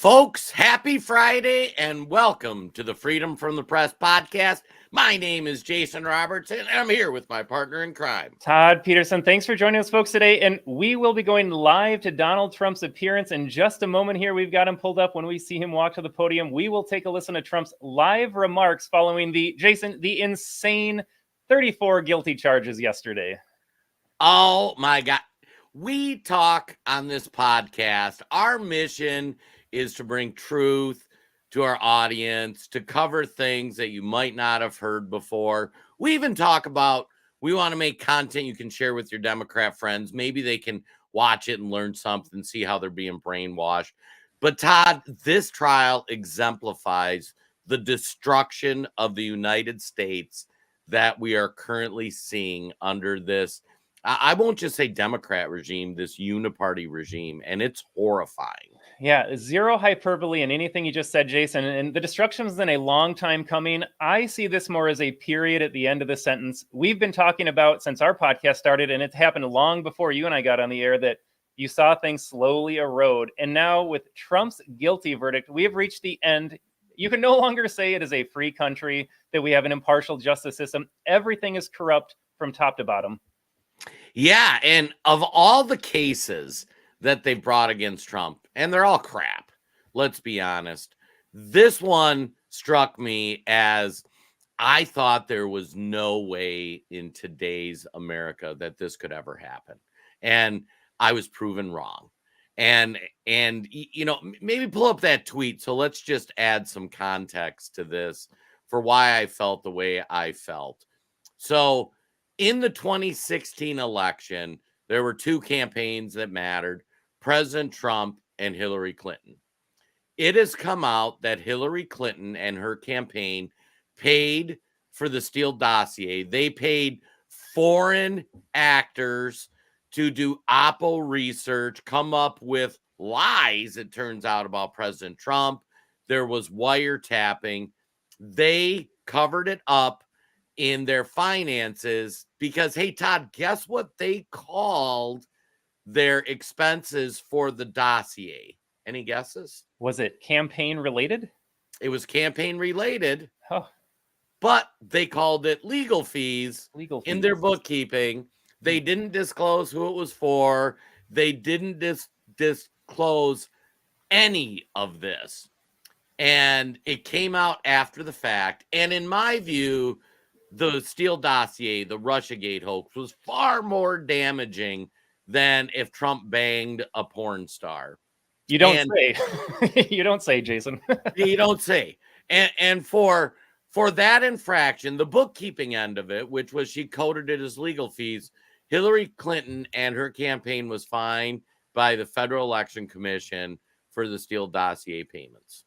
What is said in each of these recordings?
Folks, happy Friday and welcome to the Freedom from the Press podcast. My name is Jason Roberts and I'm here with my partner in crime, Todd Peterson. Thanks for joining us, folks, today. And we will be going live to Donald Trump's appearance in just a moment here. We've got him pulled up. When we see him walk to the podium, we will take a listen to Trump's live remarks following the insane 34 guilty charges yesterday. Oh my God. We talk on this podcast. Our mission is to bring truth to our audience, to cover things that you might not have heard before. We even talk about, we want to make content you can share with your Democrat friends. Maybe they can watch it and learn something, see how they're being brainwashed. But Todd, this trial exemplifies the destruction of the United States that we are currently seeing under this, I won't just say Democrat regime, this uniparty regime, and it's horrifying. Yeah, zero hyperbole in anything you just said, Jason. And the destruction has been a long time coming. I see this more as a period at the end of the sentence. We've been talking about since our podcast started, and it's happened long before you and I got on the air, that you saw things slowly erode. And now with Trump's guilty verdict, we have reached the end. You can no longer say it is a free country, that we have an impartial justice system. Everything is corrupt from top to bottom. Yeah, and of all the cases that they brought against Trump, and they're all crap, let's be honest, this one struck me as, I thought there was no way in today's America that this could ever happen. And I was proven wrong. And you know, maybe pull up that tweet. So let's just add some context to this for why I felt the way I felt. So in the 2016 election, there were two campaigns that mattered: President Trump and Hillary Clinton. It has come out that Hillary Clinton and her campaign paid for the Steele dossier. They paid foreign actors to do Oppo research, come up with lies, it turns out, about President Trump. There was wiretapping. They covered it up in their finances because, hey, Todd, guess what they called their expenses for the dossier? Any guesses? Was it campaign related? It was campaign related, Oh, but they called it legal fees legal in fees. their bookkeeping. They didn't disclose who it was for. They didn't disclose any of this. And it came out after the fact. And in my view, the Steele dossier, the Russiagate hoax, was far more damaging than if Trump banged a porn star. You don't say. You don't say, Jason. You don't say. And for that infraction, the bookkeeping end of it, which was she coded it as legal fees, Hillary Clinton and her campaign was fined by the Federal Election Commission for the Steele dossier payments.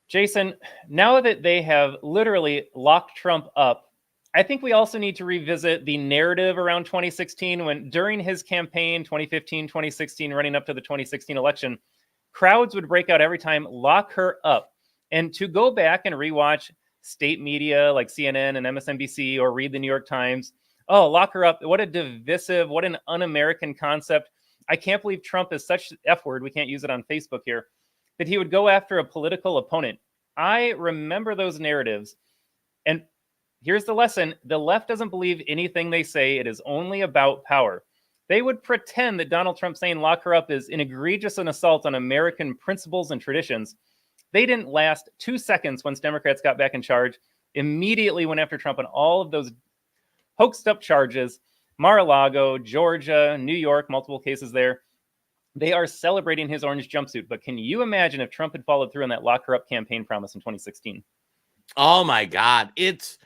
Jason, now that they have literally locked Trump up, I think we also need to revisit the narrative around 2016, when during his campaign, 2015, 2016, running up to the 2016 election, crowds would break out every time, lock her up. And to go back and rewatch state media like CNN and MSNBC, or read the New York Times, oh, lock her up. What a divisive, what an un-American concept. I can't believe Trump is such the F word, we can't use it on Facebook here, that he would go after a political opponent. I remember those narratives. And here's the lesson: the left doesn't believe anything they say. It is only about power. They would pretend that Donald Trump saying lock her up is an egregious assault on American principles and traditions. They didn't last 2 seconds once Democrats got back in charge. Immediately went after Trump on all of those hoaxed up charges. Mar-a-Lago, Georgia, New York, multiple cases there. They are celebrating his orange jumpsuit. But can you imagine if Trump had followed through on that lock her up campaign promise in 2016? Oh my God. It's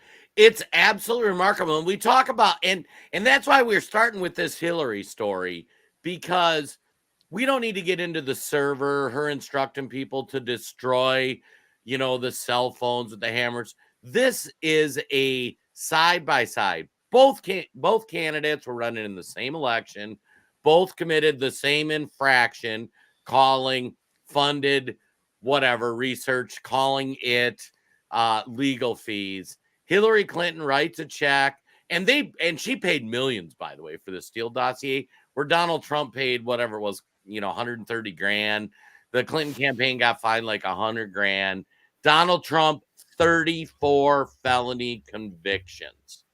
absolutely remarkable. And we talk about, and that's why we're starting with this Hillary story, because we don't need to get into the server, her instructing people to destroy, the cell phones with the hammers. This is a side by side. Both candidates were running in the same election. Both committed the same infraction, calling funded whatever research, calling it legal fees. Hillary Clinton writes a check, and she paid millions, by the way, for the Steele dossier, where Donald Trump paid whatever it was, 130 grand. The Clinton campaign got fined like $100,000. Donald Trump, 34 felony convictions.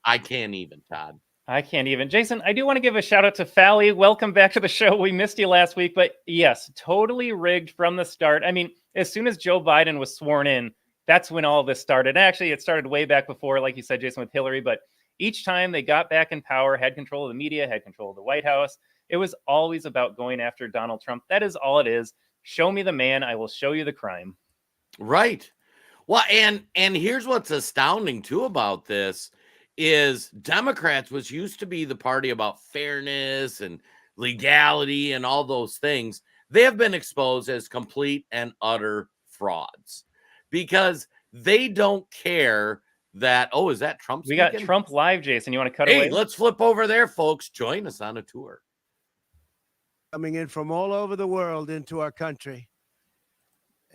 I can't even, Todd. I can't even. Jason, I do want to give a shout out to Fally. Welcome back to the show. We missed you last week, but yes, totally rigged from the start. I mean, as soon as Joe Biden was sworn in, that's when all this started. Actually, it started way back before, like you said, Jason, with Hillary, but each time they got back in power, had control of the media, had control of the White House, it was always about going after Donald Trump. That is all it is. Show me the man, I will show you the crime. Right. Well, and here's what's astounding too about this is Democrats, which used to be the party about fairness and legality and all those things, they have been exposed as complete and utter frauds because they don't care that, oh, is that Trump We speaking? got Trump live, Jason. You want to cut Hey, away? let's flip over there, folks. Join us on a tour. Coming in from all over the world into our country.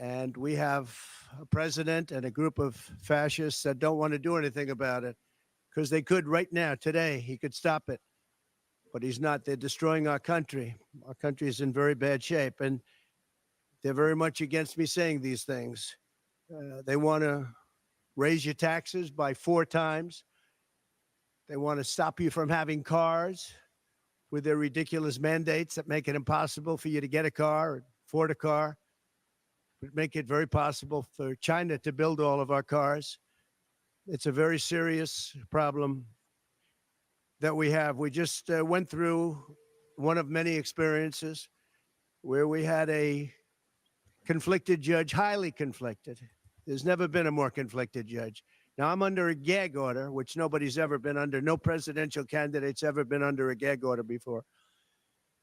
And we have a president and a group of fascists that don't want to do anything about it because they could right now, today, he could stop it. But he's not. They're destroying our country. Our country is in very bad shape. And they're very much against me saying these things. They want to raise your taxes by 4 times. They want to stop you from having cars with their ridiculous mandates that make it impossible for you to get a car or afford a car. Would make it very possible for China to build all of our cars. It's a very serious problem that we have. We just went through one of many experiences where we had a conflicted judge, highly conflicted. There's never been a more conflicted judge. Now, I'm under a gag order, which nobody's ever been under. No presidential candidate's ever been under a gag order before.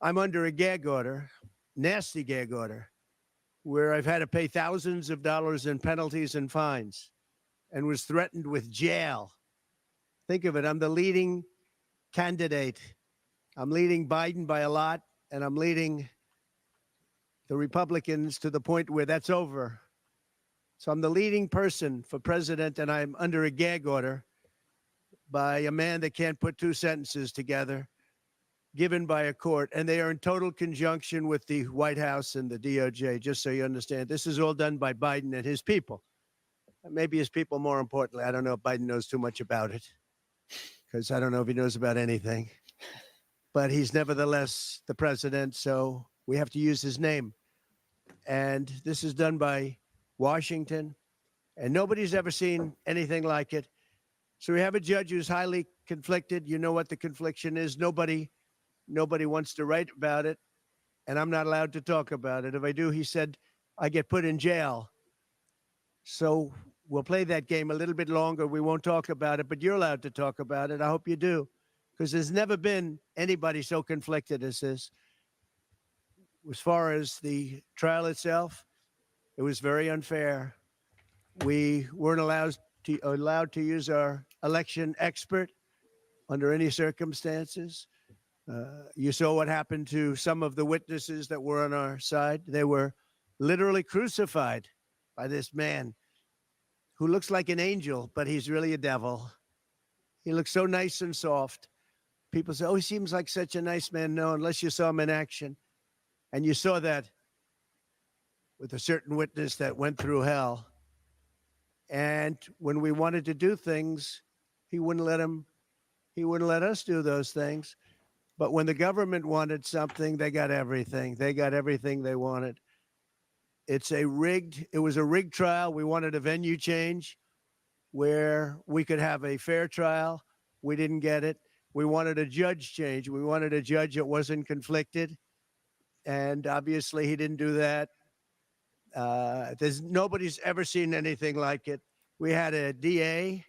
I'm under a gag order, nasty gag order, where I've had to pay thousands of dollars in penalties and fines and was threatened with jail. Think of it. I'm the leading candidate. I'm leading Biden by a lot, and I'm leading the Republicans to the point where that's over. So I'm the leading person for president, and I'm under a gag order by a man that can't put 2 sentences together, given by a court, and they are in total conjunction with the White House and the DOJ, just so you understand. This is all done by Biden and his people. Maybe his people, more importantly. I don't know if Biden knows too much about it, because I don't know if he knows about anything. But he's nevertheless the president, so we have to use his name. And this is done by Washington, and nobody's ever seen anything like it. So we have a judge who's highly conflicted. You know what the confliction is. Nobody wants to write about it, and I'm not allowed to talk about it. If I do, he said, I get put in jail. So we'll play that game a little bit longer. We won't talk about it, but you're allowed to talk about it. I hope you do, because there's never been anybody so conflicted as this. As far as the trial itself, it was very unfair. We weren't allowed to use our election expert under any circumstances. You saw what happened to some of the witnesses that were on our side. They were literally crucified by this man who looks like an angel, but he's really a devil. He looks so nice and soft. People say, oh, he seems like such a nice man. No, unless you saw him in action. And you saw that with a certain witness that went through hell. And when we wanted to do things, he wouldn't let us do those things. But when the government wanted something, they got everything. They got everything they wanted. It was a rigged trial. We wanted a venue change where we could have a fair trial. We didn't get it. We wanted a judge change. We wanted a judge that wasn't conflicted. And obviously he didn't do that. Nobody's ever seen anything like it. We had a DA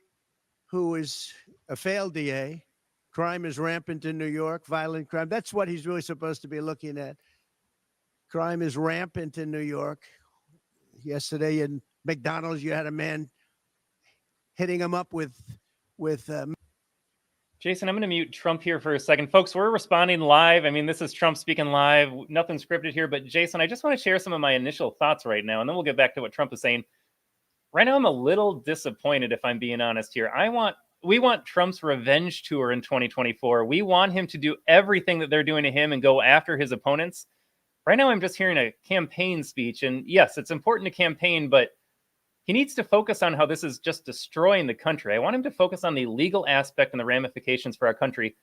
who is a failed DA. Crime is rampant in New York, violent crime. That's what he's really supposed to be looking at. Crime is rampant in New York. Yesterday in McDonald's, you had a man hitting him up with Jason, I'm going to mute Trump here for a second. Folks, we're responding live. I mean, this is Trump speaking live. Nothing scripted here. But Jason, I just want to share some of my initial thoughts right now, and then we'll get back to what Trump is saying. Right now, I'm a little disappointed, if I'm being honest here. We want Trump's revenge tour in 2024. We want him to do everything that they're doing to him and go after his opponents. Right now, I'm just hearing a campaign speech. And yes, it's important to campaign, but he needs to focus on how this is just destroying the country. I want him to focus on the legal aspect and the ramifications for our country.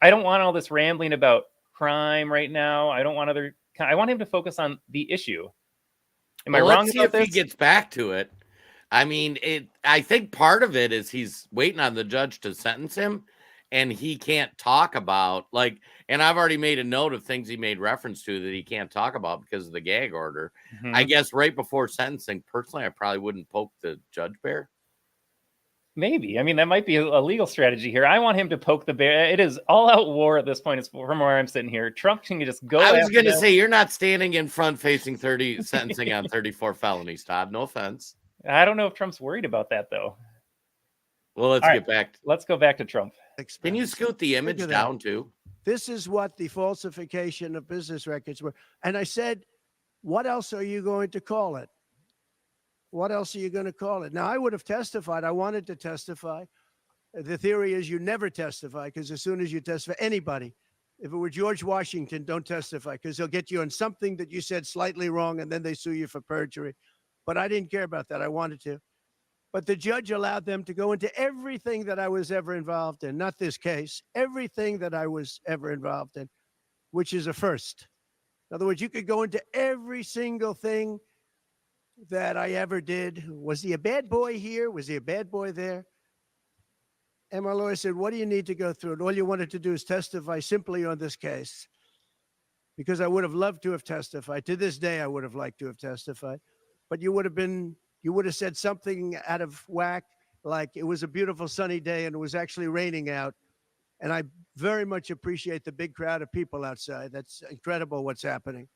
I don't want all this rambling about crime right now. I want him to focus on the issue. Am I wrong Let's see about if this? he gets back to it. I mean, I think part of it is he's waiting on the judge to sentence him, and he can't talk about and I've already made a note of things he made reference to that he can't talk about because of the gag order. I guess right before sentencing, personally, I probably wouldn't poke the judge bear. Maybe. I mean, that might be a legal strategy here. I want him to poke the bear. It is all-out war at this point. It's from where I'm sitting here. Trump can just go. I was going to say, you're not standing in front facing 30 sentencing on 34 felonies, Todd. No offense. I don't know if Trump's worried about that, though. Well, let's get back. Let's go back to Trump. Can you scoot the image down, too? This is what the falsification of business records were. And I said, what else are you going to call it? What else are you going to call it? Now, I would have testified. I wanted to testify. The theory is you never testify because as soon as you testify, anybody, if it were George Washington, don't testify because they'll get you on something that you said slightly wrong and then they sue you for perjury. But I didn't care about that. I wanted to. But the judge allowed them to go into everything that I was ever involved in, not this case, everything that I was ever involved in, which is a first. In other words, you could go into every single thing that I ever did. Was he a bad boy here? Was he a bad boy there? And my lawyer said, what do you need to go through? And all you wanted to do is testify simply on this case. Because I would have loved to have testified. To this day, I would have liked to have testified. But you would have said something out of whack, like it was a beautiful sunny day and it was actually raining out. And I very much appreciate the big crowd of people outside. That's incredible what's happening.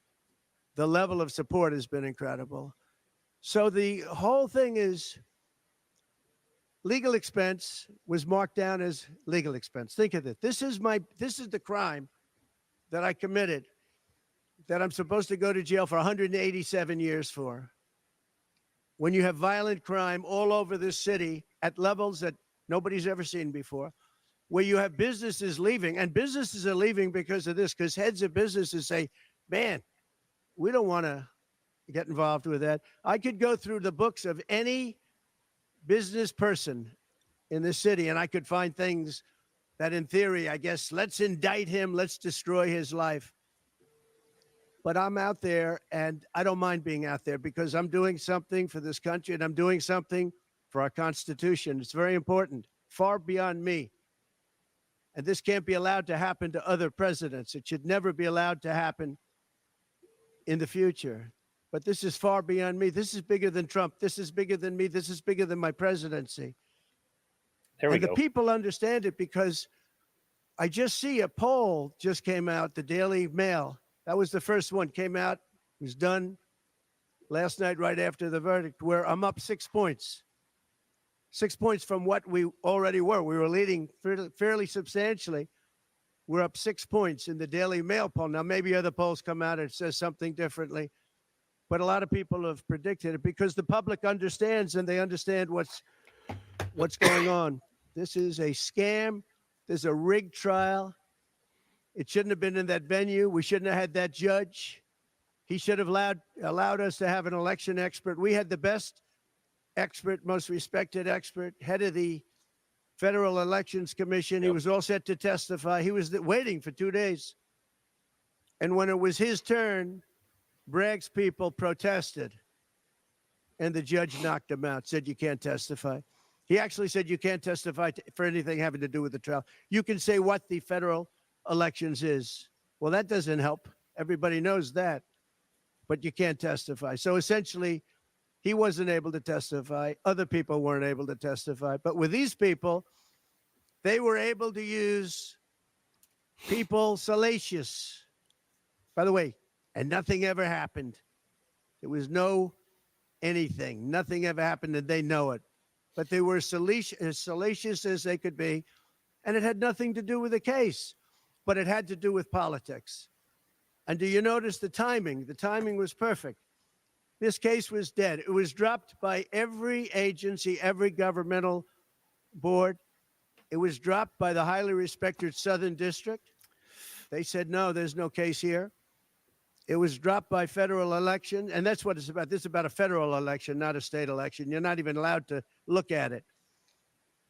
The level of support has been incredible. So the whole thing is legal expense was marked down as legal expense. Think of it. This is the crime that I committed that I'm supposed to go to jail for 187 years for. When you have violent crime all over this city at levels that nobody's ever seen before, where you have businesses leaving, and businesses are leaving because of this, because heads of businesses say, man, we don't want to get involved with that. I could go through the books of any business person in this city, and I could find things that in theory, I guess, let's indict him, let's destroy his life. But I'm out there, and I don't mind being out there because I'm doing something for this country, and I'm doing something for our Constitution. It's very important, far beyond me. And this can't be allowed to happen to other presidents. It should never be allowed to happen in the future. But this is far beyond me. This is bigger than Trump. This is bigger than me. This is bigger than my presidency. There we go. The people understand it because I just see a poll just came out, the Daily Mail. That was the first one, came out, was done last night right after the verdict, where I'm up 6 points. 6 points from what we already were. We were leading fairly substantially. We're up 6 points in the Daily Mail poll. Now, maybe other polls come out and says something differently, but a lot of people have predicted it because the public understands and they understand what's going on. This is a scam. There's a rigged trial. It shouldn't have been in that venue. We shouldn't have had that judge. He should have allowed us to have an election expert. We had the best expert, most respected expert, head of the Federal Elections Commission. He was all set to testify. He was waiting for 2 days. And when it was his turn, Bragg's people protested. And the judge knocked him out, said, you can't testify. He actually said, you can't testify for anything having to do with the trial. You can say what the federal elections is. Well, that doesn't help. Everybody knows that. But you can't testify. So essentially, he wasn't able to testify. Other people weren't able to testify. But with these people, they were able to use people salacious. By the way, and nothing ever happened. There was no anything. Nothing ever happened, and they know it. But they were as salacious as they could be, and it had nothing to do with the case, but it had to do with politics. And do you notice the timing? The timing was perfect. This case was dead. It was dropped by every agency, every governmental board. It was dropped by the highly respected Southern District. They said, no, there's no case here. It was dropped by federal election, and that's what it's about. This is about a federal election, not a state election. You're not even allowed to look at it.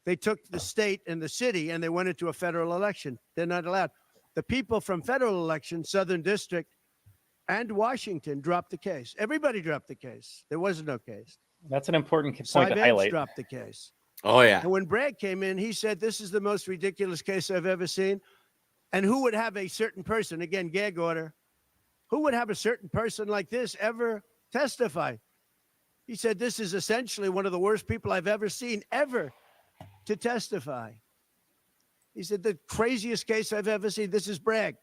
They took the state and the city and they went into a federal election. They're not allowed. The people from federal election, Southern District and Washington, dropped the case. Everybody dropped the case. There was no case. That's an important point Cy to Vance highlight. dropped the case. Oh, yeah. And when Bragg came in, he said, this is the most ridiculous case I've ever seen. And who would have a certain person, again, gag order, who would have a certain person like this ever testify? He said, this is essentially one of the worst people I've ever seen ever to testify. He said, the craziest case I've ever seen. This is Bragg.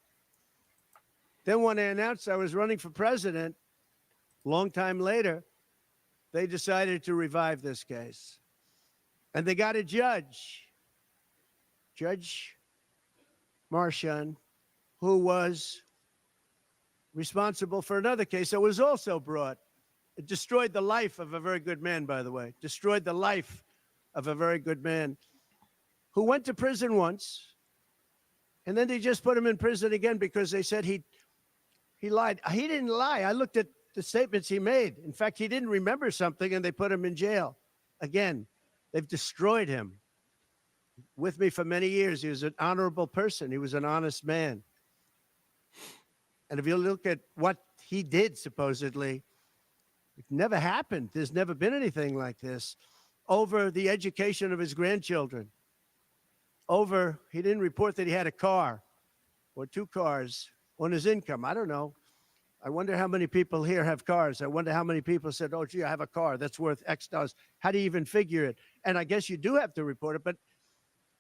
Then when I announced I was running for president, long time later, they decided to revive this case. And they got a judge, Judge Marchand, who was responsible for another case that was also brought. It destroyed the life of a very good man, by the way. Destroyed the life of a very good man who went to prison once, and then they just put him in prison again because they said he lied. He didn't lie. I looked at the statements he made. In fact, he didn't remember something, and they put him in jail. Again, they've destroyed him. With me for many years, he was an honorable person. He was an honest man. And if you look at what he did, supposedly, it never happened. There's never been anything like this. Over the education of his grandchildren. Over, he didn't report that he had a car or 2 cars on his income. I don't know. I wonder how many people here have cars. I wonder how many people said, oh, gee, I have a car that's worth X dollars. How do you even figure it? And I guess you do have to report it, but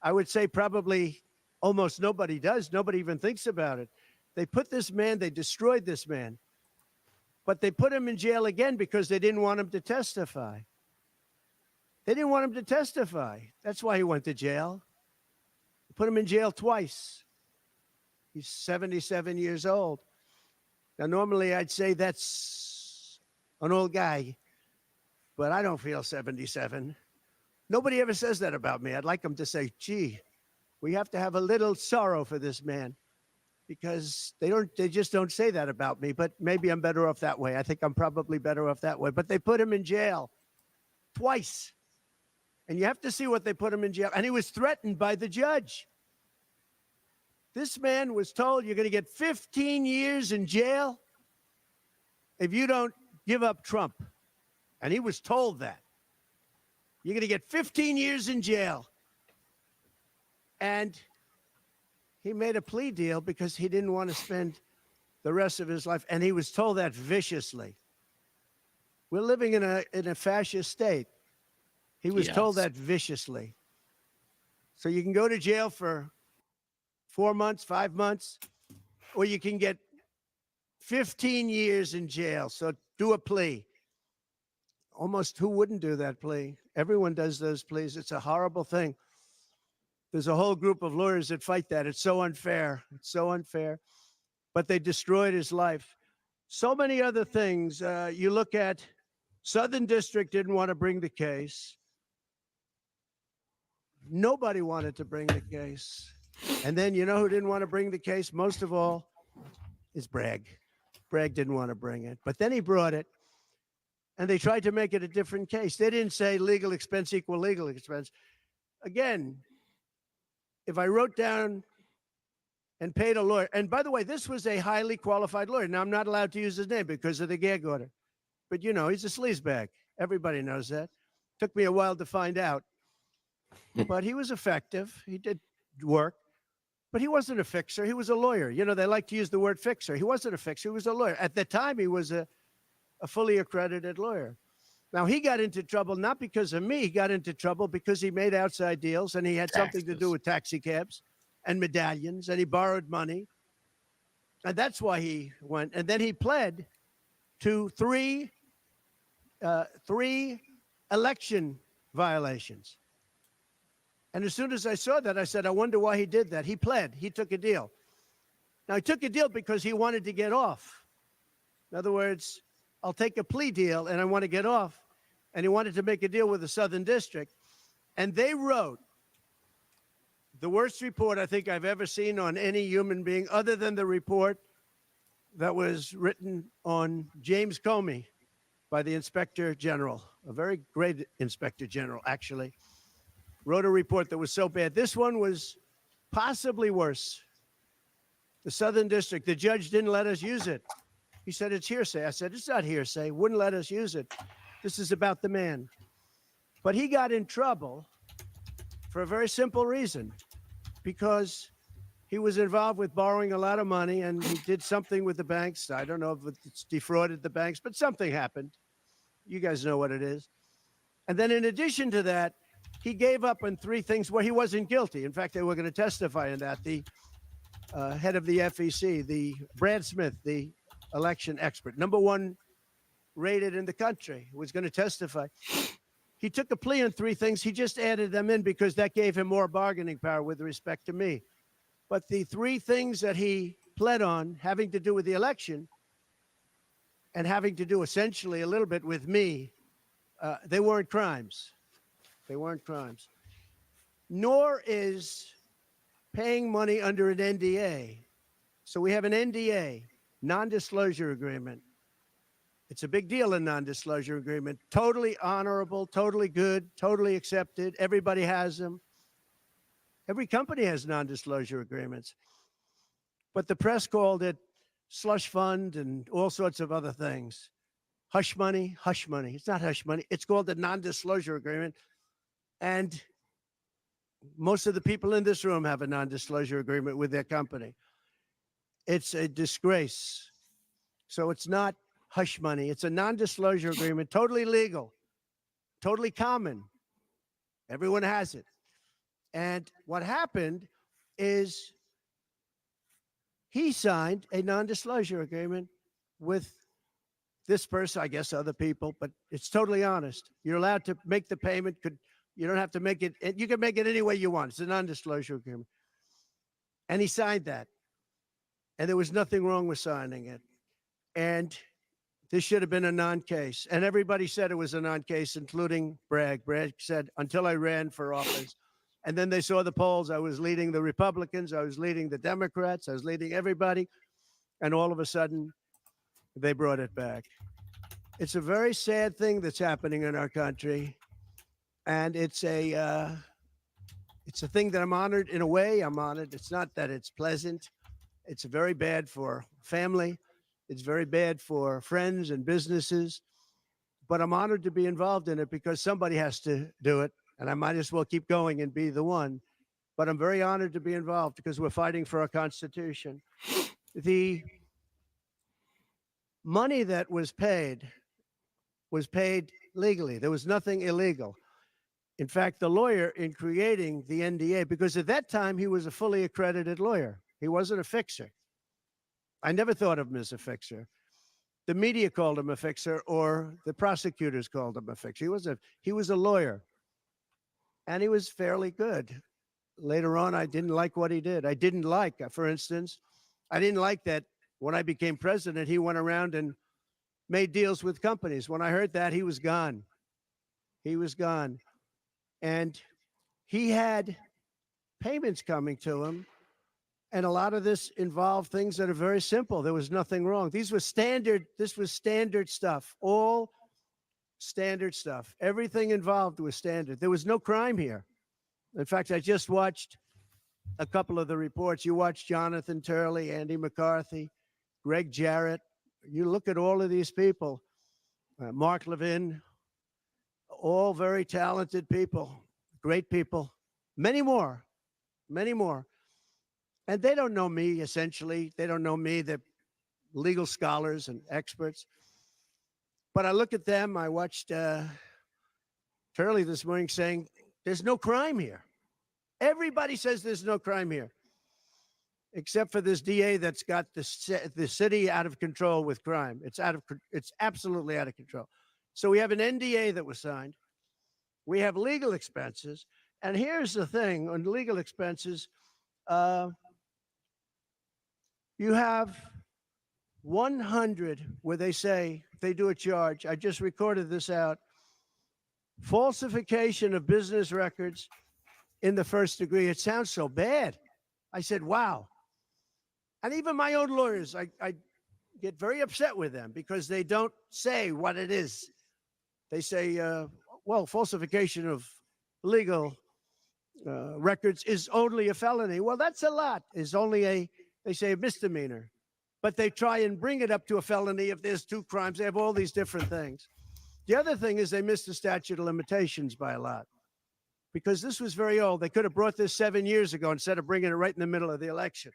I would say probably almost nobody does. Nobody even thinks about it. They put this man, they destroyed this man, but they put him in jail again because they didn't want him to testify. They didn't want him to testify. That's why he went to jail. They put him in jail twice. He's 77 years old. Now, normally I'd say that's an old guy, but I don't feel 77. Nobody ever says that about me. I'd like them to say, gee, we have to have a little sorrow for this man, because they just don't say that about me, but maybe I'm better off that way. I think I'm probably better off that way, but they put him in jail twice. And you have to see what they put him in jail. And he was threatened by the judge. This man was told, you're going to get 15 years in jail if you don't give up Trump. And he was told that. You're going to get 15 years in jail. And he made a plea deal because he didn't want to spend the rest of his life. And he was told that viciously. We're living in a fascist state. He was told that viciously. So you can go to jail for 4 months, 5 months, or you can get 15 years in jail. So do a plea. Almost who wouldn't do that plea? Everyone does those pleas. It's a horrible thing. There's a whole group of lawyers that fight that. It's so unfair. It's so unfair. But they destroyed his life. So many other things. You look at Southern District didn't want to bring the case. Nobody wanted to bring the case. And then you know who didn't want to bring the case? Most of all is Bragg. Bragg didn't want to bring it. But then he brought it. And they tried to make it a different case. They didn't say legal expense equal legal expense. Again, if I wrote down and paid a lawyer, and by the way, this was a highly qualified lawyer. Now, I'm not allowed to use his name because of the gag order. But, you know, he's a sleazebag. Everybody knows that. Took me a while to find out. But he was effective. He did work. But he wasn't a fixer. He was a lawyer. You know, they like to use the word fixer. He wasn't a fixer. He was a lawyer. At the time, he was a fully accredited lawyer. Now, he got into trouble not because of me. He got into trouble because he made outside deals and he had something to do with taxi cabs and medallions, and he borrowed money. And that's why he went. And then he pled to three election violations. And as soon as I saw that, I said, I wonder why he did that. He pled. He took a deal. Now, he took a deal because he wanted to get off. In other words, I'll take a plea deal and I want to get off. And he wanted to make a deal with the Southern District. And they wrote the worst report I think I've ever seen on any human being, other than the report that was written on James Comey by the Inspector General, a very great Inspector General, actually, wrote a report that was so bad. This one was possibly worse. The Southern District, the judge didn't let us use it. He said, it's hearsay. I said, it's not hearsay. Wouldn't let us use it. This is about the man. But he got in trouble for a very simple reason, because he was involved with borrowing a lot of money and he did something with the banks. I don't know if it's defrauded the banks, but something happened. You guys know what it is. And then in addition to that, he gave up on three things where he wasn't guilty. In fact, they were going to testify in that. The head of the FEC, the Brad Smith, the election expert, #1 rated in the country, was going to testify. He took a plea on three things. He just added them in because that gave him more bargaining power with respect to me. But the three things that he pled on, having to do with the election and having to do essentially a little bit with me, they weren't crimes. They weren't crimes. Nor is paying money under an NDA. So we have an NDA, non-disclosure agreement. It's a big deal, a non-disclosure agreement. Totally honorable, totally good, totally accepted. Everybody has them. Every company has non-disclosure agreements. But the press called it slush fund and all sorts of other things. Hush money, hush money. It's not hush money. It's called a non-disclosure agreement. And most of the people in this room have a non-disclosure agreement with their company. It's a disgrace. So it's not hush money. It's a non-disclosure agreement, totally legal, totally common. Everyone has it. And what happened is he signed a non-disclosure agreement with this person, I guess other people, but it's totally honest. You're allowed to make the payment. You don't have to make it. You can make it any way you want. It's a non-disclosure agreement. And he signed that. And there was nothing wrong with signing it. And this should have been a non-case. And everybody said it was a non-case, including Bragg. Bragg said, until I ran for office. And then they saw the polls. I was leading the Republicans. I was leading the Democrats. I was leading everybody. And all of a sudden, they brought it back. It's a very sad thing that's happening in our country. And it's a thing that I'm honored. In a way, I'm honored. It's not that it's pleasant. It's very bad for family. It's very bad for friends and businesses. But I'm honored to be involved in it because somebody has to do it. And I might as well keep going and be the one. But I'm very honored to be involved because we're fighting for our Constitution. The money that was paid legally. There was nothing illegal. In fact, the lawyer in creating the NDA, because at that time he was a fully accredited lawyer. He wasn't a fixer. I never thought of him as a fixer. The media called him a fixer, or the prosecutors called him a fixer. He was a lawyer, and he was fairly good. Later on, I didn't like what he did. I didn't like, for instance, I didn't like that when I became president, he went around and made deals with companies. When I heard that, he was gone. He was gone. And he had payments coming to him. And a lot of this involved things that are very simple. There was nothing wrong. This was standard stuff, all standard stuff. Everything involved was standard. There was no crime here. In fact, I just watched a couple of the reports. You watched Jonathan Turley, Andy McCarthy, Greg Jarrett. You look at all of these people, Mark Levin, all very talented people, great people, many more. And they don't know me, essentially. They don't know me. They're legal scholars and experts. But I look at them. I watched Turley this morning saying, there's no crime here. Everybody says there's no crime here, except for this DA that's got the city out of control with crime. It's absolutely out of control. So we have an NDA that was signed. We have legal expenses. And here's the thing on legal expenses. You have 100 where they say they do a charge. I just recorded this out. Falsification of business records in the first degree. It sounds so bad. I said, wow. And even my own lawyers, I get very upset with them because they don't say what it is. They say, well, falsification of legal records is only a felony. Well, that's a lot. Is only they say a misdemeanor. But they try and bring it up to a felony if there's 2 crimes. They have all these different things. The other thing is they missed the statute of limitations by a lot because this was very old. They could have brought this 7 years ago instead of bringing it right in the middle of the election.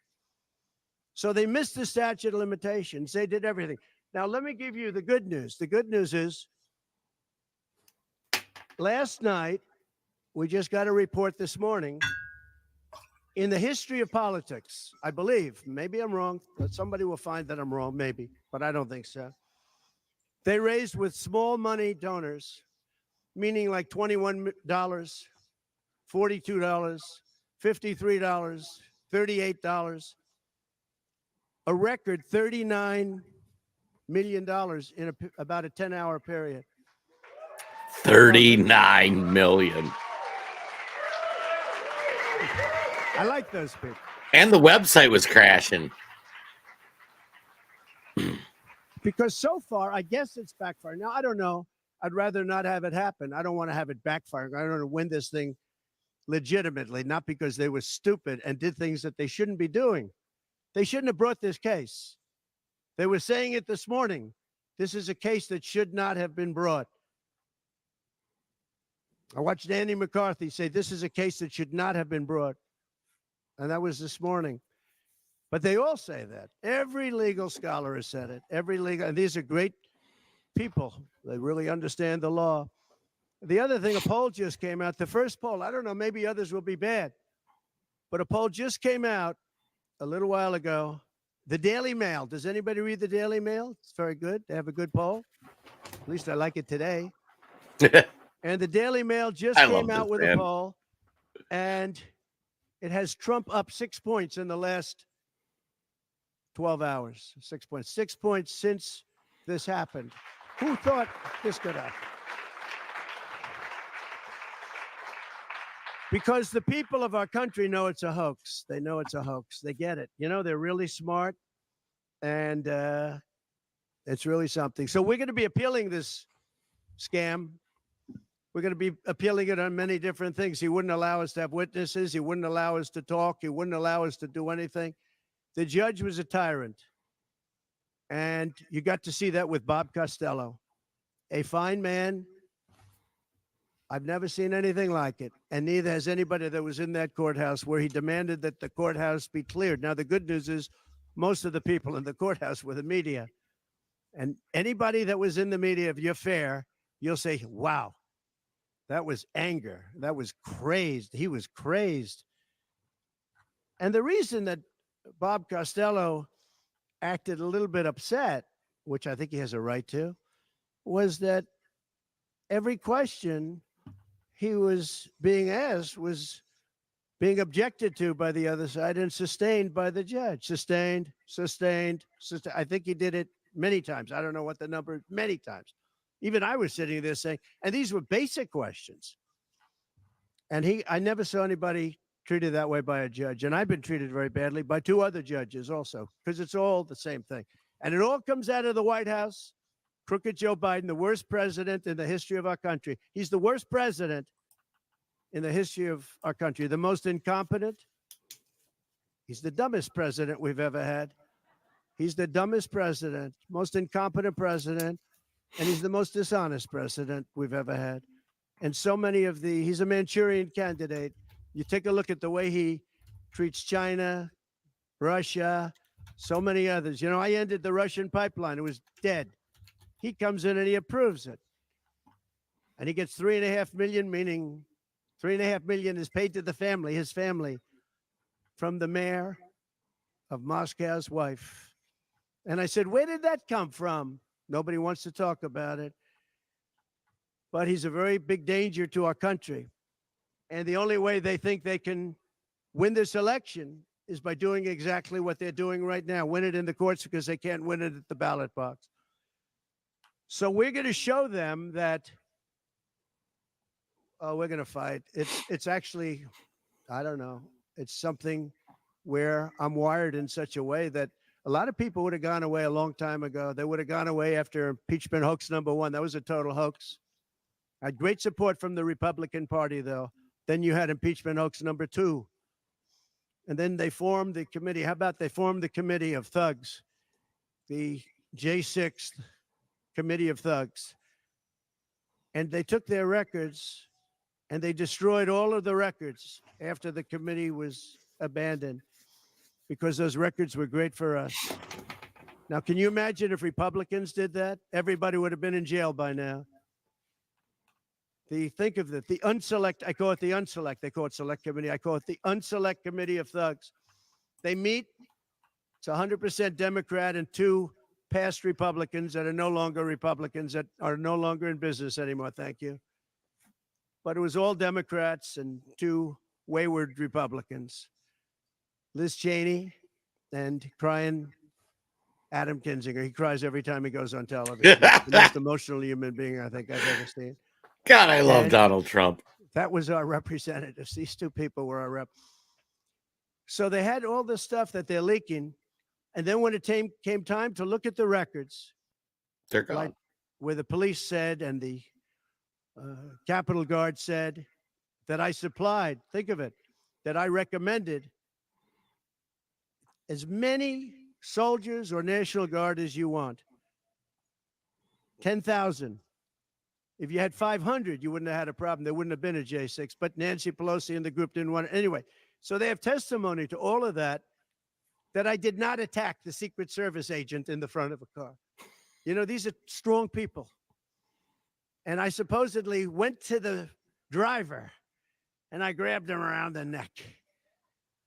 So they missed the statute of limitations. They did everything. Now, let me give you the good news. The good news is last night, we just got a report this morning. In the history of politics, I believe, maybe I'm wrong, but somebody will find that I'm wrong, maybe, but I don't think so. They raised with small money donors, meaning like $21, $42, $53, $38, a record $39 million in about a 10-hour period. 39 million. I like those people. And the website was crashing. Because so far, I guess it's backfired. Now, I don't know. I'd rather not have it happen. I don't want to have it backfire. I don't want to win this thing legitimately, not because they were stupid and did things that they shouldn't be doing. They shouldn't have brought this case. They were saying it this morning. This is a case that should not have been brought. I watched Andy McCarthy say this is a case that should not have been brought. And that was this morning. But they all say that. Every legal scholar has said it. And these are great people. They really understand the law. The other thing, a poll just came out. The first poll, I don't know, maybe others will be bad. But a poll just came out a little while ago. The Daily Mail. Does anybody read the Daily Mail? It's very good. They have a good poll. At least I like it today. And the Daily Mail just came out with a poll. And it has Trump up 6 points in the last 12 hours. 6 points. 6 points since this happened. Who thought this could happen? Because the people of our country know it's a hoax. They know it's a hoax. They get it. You know, they're really smart. And it's really something. So we're going to be appealing this scam. We're going to be appealing it on many different things. He wouldn't allow us to have witnesses. He wouldn't allow us to talk. He wouldn't allow us to do anything. The judge was a tyrant. And you got to see that with Bob Costello, a fine man. I've never seen anything like it. And neither has anybody that was in that courthouse where he demanded that the courthouse be cleared. Now, the good news is most of the people in the courthouse were the media. And anybody that was in the media, if you're fair, you'll say, wow. That was anger. That was crazed. He was crazed. And the reason that Bob Costello acted a little bit upset, which I think he has a right to, was that every question he was being asked was being objected to by the other side and sustained by the judge. Sustained. I think he did it many times. I don't know what the number, many times. Even I was sitting there saying, and these were basic questions. And I never saw anybody treated that way by a judge. And I've been treated very badly by 2 other judges also, because it's all the same thing. And it all comes out of the White House. Crooked Joe Biden, the worst president in the history of our country. He's the worst president in the history of our country. The most incompetent. He's the dumbest president we've ever had. He's the dumbest president, most incompetent president. And he's the most dishonest president we've ever had. And so many of he's a Manchurian candidate. You take a look at the way he treats China, Russia, so many others. You know, I ended the Russian pipeline. It was dead. He comes in and he approves it. And he gets $3.5 million, meaning $3.5 million is paid to the family, his family, from the mayor of Moscow's wife. And I said, where did that come from? Nobody wants to talk about it. But he's a very big danger to our country. And the only way they think they can win this election is by doing exactly what they're doing right now. Win it in the courts because they can't win it at the ballot box. So we're going to show them that, we're going to fight. It's actually, I don't know. It's something where I'm wired in such a way that A lot of people would have gone away a long time ago. They would have gone away after impeachment hoax number one. That was a total hoax. Had great support from the Republican Party, though. Then you had impeachment hoax number two. And then they formed the committee. How about they formed the committee of thugs, the J6 committee of thugs. And they took their records and they destroyed all of the records after the committee was abandoned because those records were great for us. Now, can you imagine if Republicans did that? Everybody would have been in jail by now. Think of it, the unselect, I call it the unselect, they call it select committee, I call it the unselect committee of thugs. They meet, it's 100% Democrat and two past Republicans that are no longer Republicans, that are no longer in business anymore, thank you. But it was all Democrats and two wayward Republicans. Liz Cheney and crying Adam Kinzinger. He cries every time he goes on television. He's the most emotional human being I think I've ever seen. God, I love Donald Trump. That was our representatives. These two people were our rep. So they had all this stuff that they're leaking. And then when it came time to look at the records, They're gone. like where the police said and the Capitol Guard said that I supplied, think of it, that I recommended as many soldiers or National Guard as you want. 10,000. If you had 500, you wouldn't have had a problem. There wouldn't have been a J6, but Nancy Pelosi and the group didn't want it. Anyway, so they have testimony to all of that, that I did not attack the Secret Service agent in the front of a car. You know, these are strong people. And I supposedly went to the driver and I grabbed him around the neck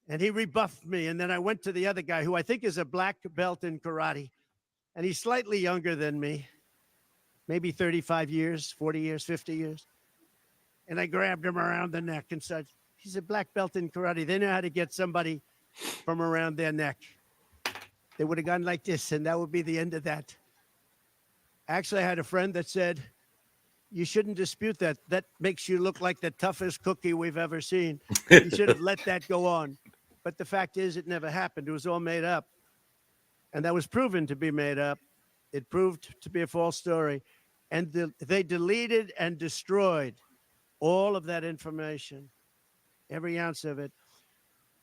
and he rebuffed me. And then I went to the other guy who I think is a black belt in karate, and he's slightly younger than me. Maybe 35 years, 40 years, 50 years. And I grabbed him around the neck and said, he's a black belt in karate. They know how to get somebody from around their neck. They would have gone like this, and that would be the end of that. Actually, I had a friend that said, you shouldn't dispute that. That makes you look like the toughest cookie we've ever seen. You should have let that go on. But the fact is, it never happened. It was all made up. And that was proven to be made up. It proved to be a false story. And they deleted and destroyed all of that information, every ounce of it.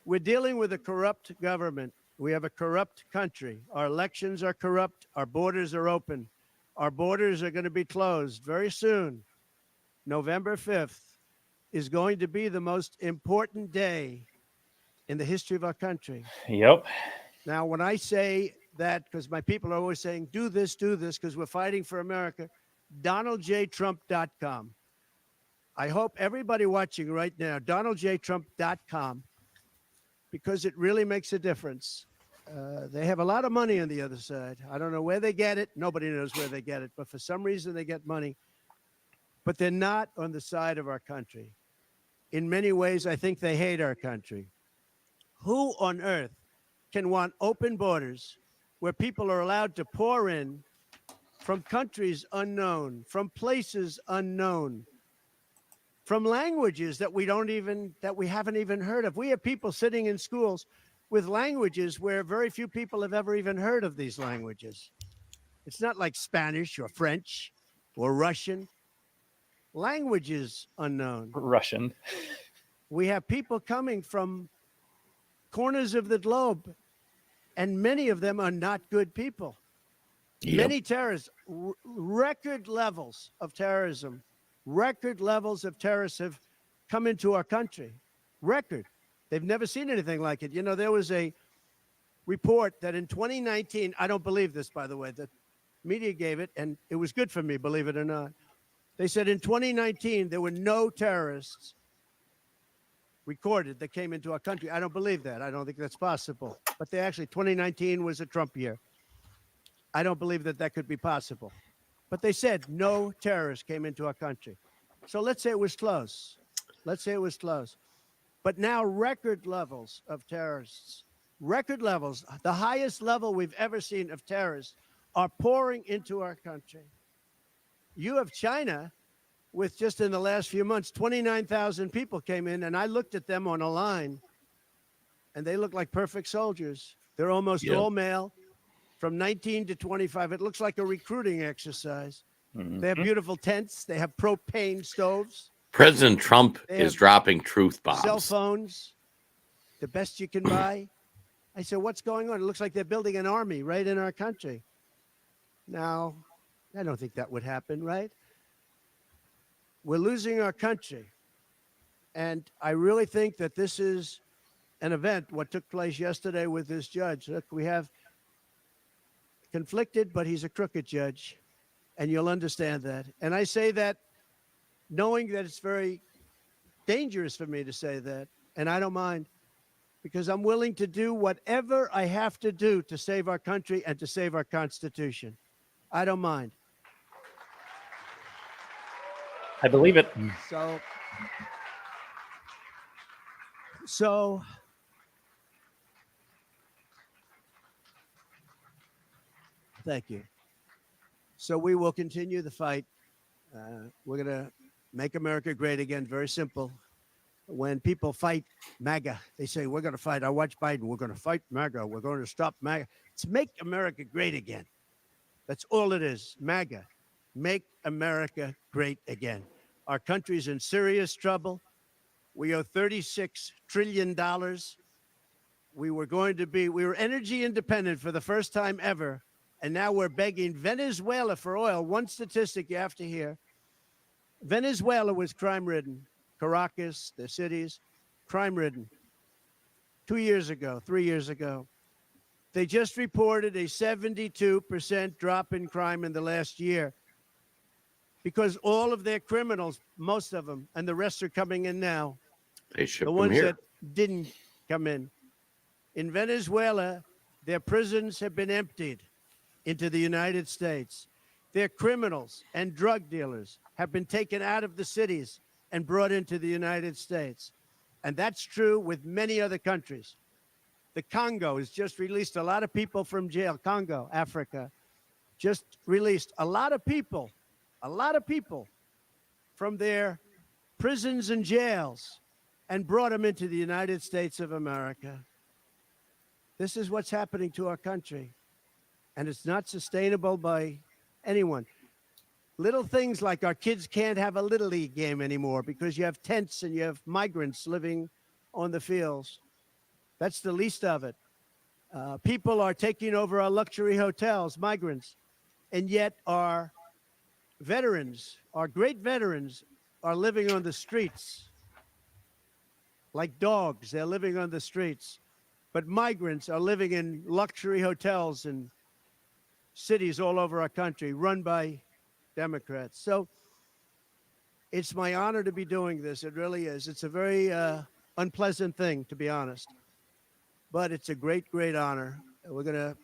We're dealing with a corrupt government. We have a corrupt country. Our elections are corrupt. Our borders are open. Our borders are going to be closed very soon. November 5th is going to be the most important day in the history of our country. Yep. Now, when I say that, because my people are always saying, do this, because we're fighting for America, DonaldJTrump.com. I hope everybody watching right now, DonaldJTrump.com, because it really makes a difference. They have a lot of money on the other side. I don't know where they get it. Nobody knows where they get it, but for some reason they get money. But they're not on the side of our country. In many ways, I think they hate our country. Who on earth can want open borders where people are allowed to pour in from countries unknown, from places unknown, from languages that we haven't even heard of? We have people sitting in schools with languages where very few people have ever even heard of these languages. It's not like Spanish or French or Russian. Languages unknown. Russian. We have people coming from corners of the globe, and many of them are not good people. Yep. Many terrorists, record levels of terrorism, record levels of terrorists have come into our country. Record. They've never seen anything like it. You know, there was a report that in 2019, I don't believe this, by the way, the media gave it, and it was good for me, believe it or not. They said in 2019, there were no terrorists recorded that came into our country. I don't believe that. I don't think that's possible. But 2019 was a Trump year. I don't believe that that could be possible. But they said no terrorists came into our country. So let's say it was close. Let's say it was close. But now record levels of terrorists, record levels, the highest level we've ever seen of terrorists are pouring into our country. You have China with just in the last few months, 29,000 people came in, and I looked at them on a line, and they look like perfect soldiers. They're almost all male. from 19 to 25. It looks like a recruiting exercise. They have Mhm. beautiful tents. They have propane stoves, President Trump They is have dropping truth cell bombs. phones, the best you can buy. I said, what's going on? It looks like they're building an army right in our country. Now, I don't think that would happen, right? We're losing our country. And I really think that this is an event, what took place yesterday with this judge. Look, we have conflicted, but he's a crooked judge, and you'll understand that. And I say that knowing that it's very dangerous for me to say that, and I don't mind, because I'm willing to do whatever I have to do to save our country and to save our Constitution. I don't mind. I believe it. So thank you. So we will continue the fight. We're going to make America great again. Very simple. When people fight MAGA, they say, we're going to fight. I watch Biden. We're going to fight MAGA. We're going to stop MAGA. It's make America great again. That's all it is. MAGA. Make America great again. Our country's in serious trouble. We owe $36 trillion. We were energy independent for the first time ever. And now we're begging Venezuela for oil. One statistic you have to hear. Venezuela was crime-ridden. Caracas, the cities, crime-ridden. 2 years ago, 3 years ago. They just reported a 72% drop in crime in the last year because all of their criminals, most of them, and the rest are coming in now. They ship The them ones here. that didn't come in. In Venezuela, their prisons have been emptied into the United States. Their criminals and drug dealers have been taken out of the cities and brought into the United States. And that's true with many other countries. The Congo has just released a lot of people from jail. Congo, Africa, just released a lot of people from their prisons and jails and brought them into the United States of America. This is what's happening to our country. And it's not sustainable by anyone. Little things like our kids can't have a Little League game anymore because you have tents and you have migrants living on the fields. That's the least of it. People are taking over our luxury hotels, migrants, and yet our veterans, our great veterans, are living on the streets like dogs. They're living on the streets. But migrants are living in luxury hotels and cities all over our country run by Democrats. So it's my honor to be doing this. It really is. It's a very unpleasant thing, to be honest. But it's a great, great honor. We're gonna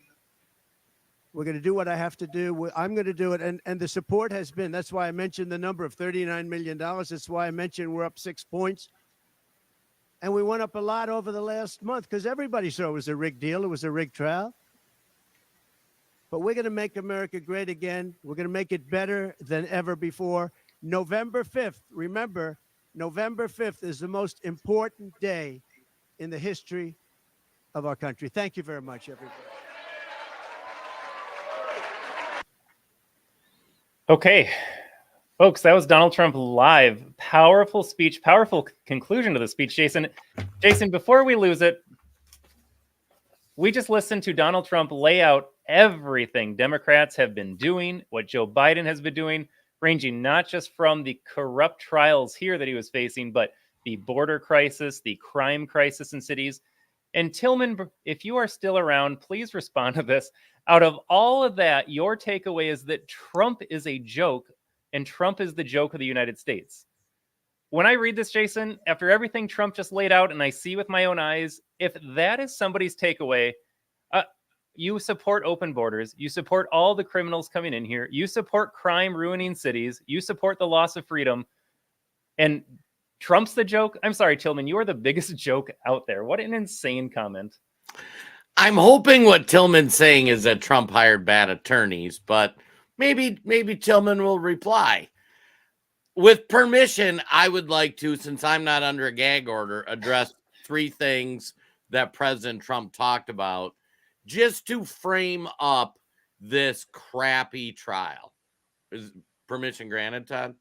do what I have to do. I'm going to do it. And the support has been, that's why I mentioned the number of $39 million. That's why I mentioned we're up 6 points. And we went up a lot over the last month because everybody saw it was a rigged deal. It was a rigged trial. But we're going to make America great again. We're going to make it better than ever before. November 5th, remember, November 5th is the most important day in the history of our country. Thank you very much, everybody. Okay, folks, that was Donald Trump live. Powerful speech, powerful conclusion to the speech, Jason. Jason, before we lose it, we just listened to Donald Trump lay out everything Democrats have been doing, what Joe Biden has been doing, ranging not just from the corrupt trials here that he was facing, but the border crisis, the crime crisis in cities. And Tillman, if you are still around, please respond to this. Out of all of that, your takeaway is that Trump is a joke and Trump is the joke of the United States. When I read this, Jason, after everything Trump just laid out and I see with my own eyes, if that is somebody's takeaway, you support open borders, you support all the criminals coming in here, you support crime ruining cities, you support the loss of freedom, and Trump's the joke? I'm sorry, Tillman, you are the biggest joke out there. What an insane comment. I'm hoping what Tillman's saying is that Trump hired bad attorneys, but maybe Tillman will reply. With permission, I would like to, since I'm not under a gag order, address three things that President Trump talked about just to frame up this crappy trial. Is permission granted, Todd?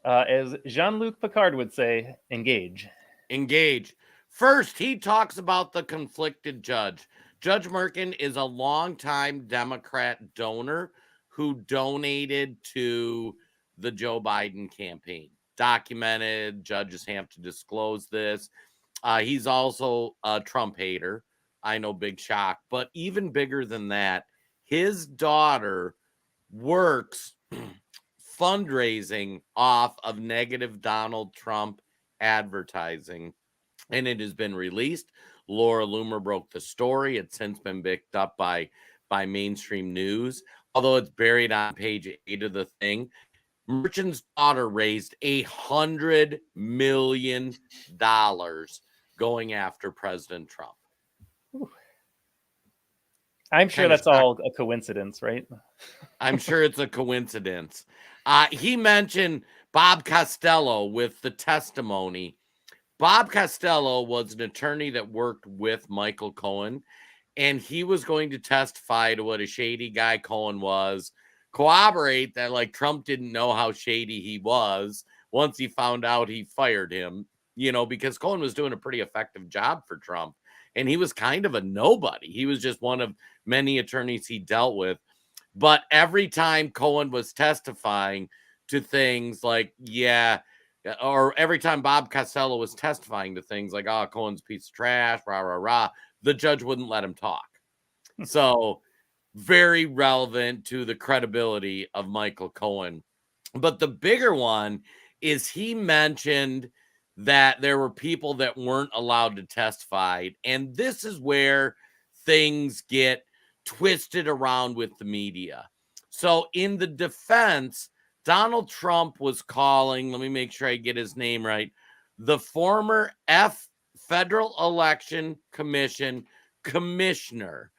As Jean-Luc Picard would say, engage. Engage. First, he talks about the conflicted judge. Judge Merkin is a longtime Democrat donor who donated to the Joe Biden campaign. Documented. Judges have to disclose this. He's also a Trump hater. I know, big shock. But even bigger than that, his daughter works fundraising off of negative Donald Trump advertising, and it has been released. Laura Loomer broke the story. It's since been picked up by mainstream news, although it's buried on page 8 of the thing. Merchan's daughter raised $100 million going after President Trump. I'm sure that's all a coincidence, right? I'm sure it's a coincidence. He mentioned Bob Costello with the testimony. Bob Costello was an attorney that worked with Michael Cohen, and he was going to testify to what a shady guy Cohen was, corroborate that like Trump didn't know how shady he was. Once he found out, he fired him, because Cohen was doing a pretty effective job for Trump, and he was kind of a nobody. He was just one of many attorneys he dealt with. But every time Cohen was testifying to things like, or every time Bob Costello was testifying to things like, oh, Cohen's a piece of trash, rah, rah, rah, the judge wouldn't let him talk. So very relevant to the credibility of Michael Cohen. But the bigger one is he mentioned that there were people that weren't allowed to testify. And this is where things get twisted around with the media. So in the defense, Donald Trump was calling, let me make sure I get his name right, the former Federal Election Commission commissioner,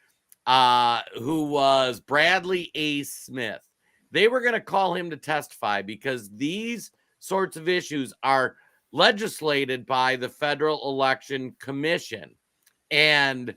who was Bradley A. Smith. They were going to call him to testify because these sorts of issues are legislated by the Federal Election Commission. And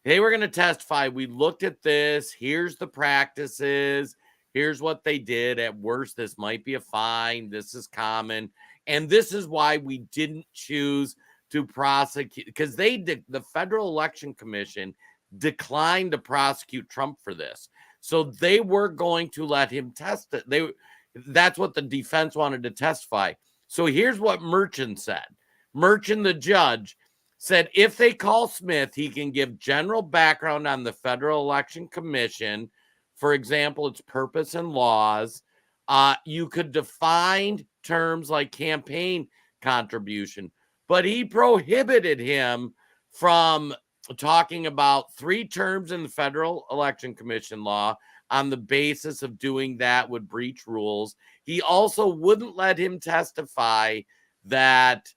they were going to testify. We looked at this. Here's the practices. Here's what they did. At worst, this might be a fine. This is common. And this is why we didn't choose to prosecute, because the Federal Election Commission declined to prosecute Trump for this. So they were going to let him test it. That's what the defense wanted to testify. So here's what Merchan said. Merchan, the judge, said if they call Smith, he can give general background on the Federal Election Commission. For example, its purpose and laws. You could define terms like campaign contribution, but he prohibited him from talking about 3 terms in the Federal Election Commission law on the basis of doing that would breach rules. He also wouldn't let him testify that